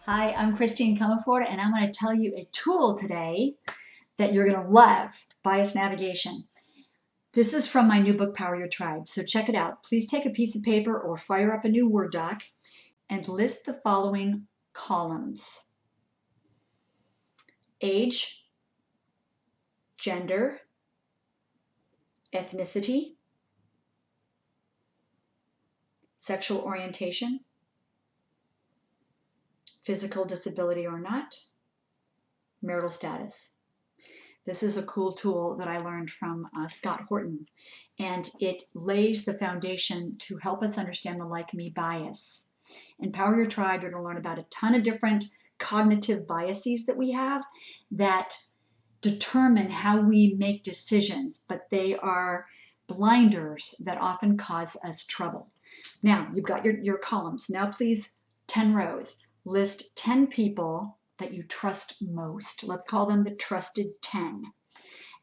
Hi, I'm Christine Comerford, and I'm going to tell you a tool today that you're going to love, bias navigation. This is from my new book, Power Your Tribe, so check it out. Please take a piece of paper or fire up a new Word doc and list the following columns: age, gender, ethnicity, sexual orientation, physical disability or not, marital status. This is a cool tool that I learned from Scott Horton, and it lays the foundation to help us understand the like me bias. In Power Your Tribe, you're going to learn about a ton of different cognitive biases that we have that determine how we make decisions, but they are blinders that often cause us trouble. Now, you've got your columns. Now, please, 10 rows. List 10 people that you trust most. Let's call them the trusted 10.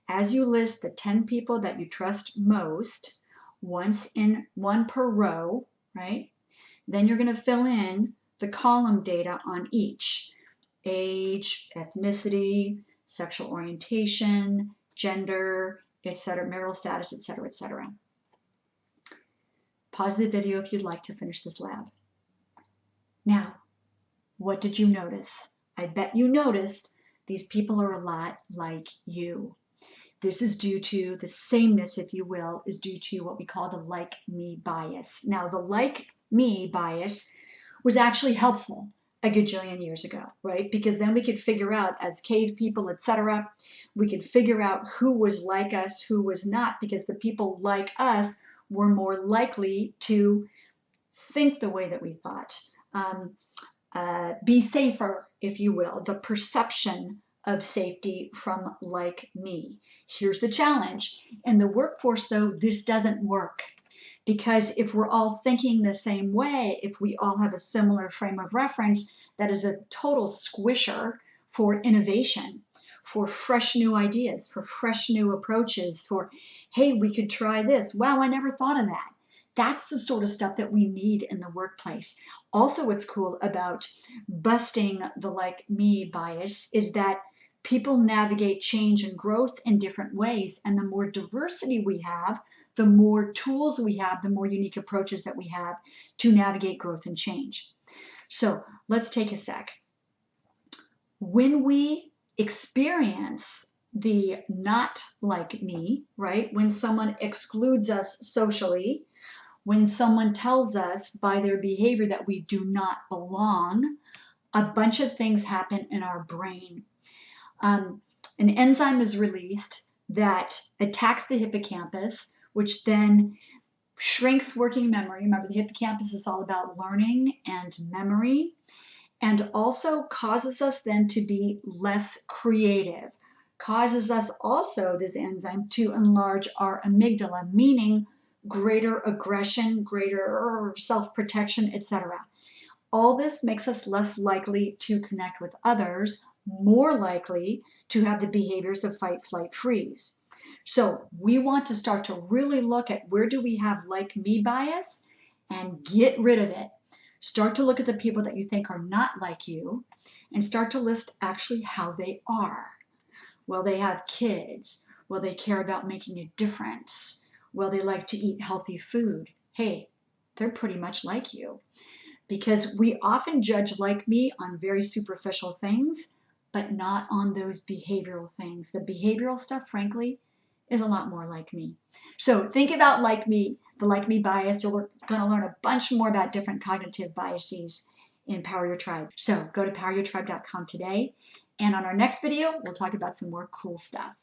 As you list the 10 people that you trust most, one per row, right? Then you're going to fill in the column data on each: age, ethnicity, sexual orientation, gender, etc., marital status, etc., etc. Pause the video if you'd like to finish this lab. Now, what did you notice? I bet you noticed these people are a lot like you. This is due to the sameness, if you will, is due to what we call the like me bias. Now, the like me bias was actually helpful a gajillion years ago, right? Because then we could figure out, as cave people, etc., we could figure out who was like us, who was not, because the people like us were more likely to think the way that we thought. Be safer, if you will, the perception of safety from like me. Here's the challenge. In the workforce, though, this doesn't work, because if we're all thinking the same way, if we all have a similar frame of reference, that is a total squisher for innovation, for fresh new ideas, for fresh new approaches, for, hey, we could try this. Wow, I never thought of that. That's the sort of stuff that we need in the workplace. Also, what's cool about busting the like me bias is that people navigate change and growth in different ways. And the more diversity we have, the more tools we have, the more unique approaches that we have to navigate growth and change. So let's take a sec. When we experience the not like me, right? When someone excludes us socially, when someone tells us by their behavior that we do not belong, a bunch of things happen in our brain. An enzyme is released that attacks the hippocampus, which then shrinks working memory. Remember, the hippocampus is all about learning and memory, and also causes us then to be less creative. Causes us also, this enzyme, to enlarge our amygdala, meaning greater aggression, greater self-protection, etc. All this makes us less likely to connect with others, more likely to have the behaviors of fight, flight, freeze. So we want to start to really look at where do we have like me bias and get rid of it. Start to look at the people that you think are not like you and start to list actually how they are. Well, they have kids. Well, they care about making a difference. Well, they like to eat healthy food. Hey, they're pretty much like you. Because we often judge like me on very superficial things, but not on those behavioral things. The behavioral stuff, frankly, is a lot more like me. So think about like me, the like me bias. You're going to learn a bunch more about different cognitive biases in Power Your Tribe. So go to poweryourtribe.com today. And on our next video, we'll talk about some more cool stuff.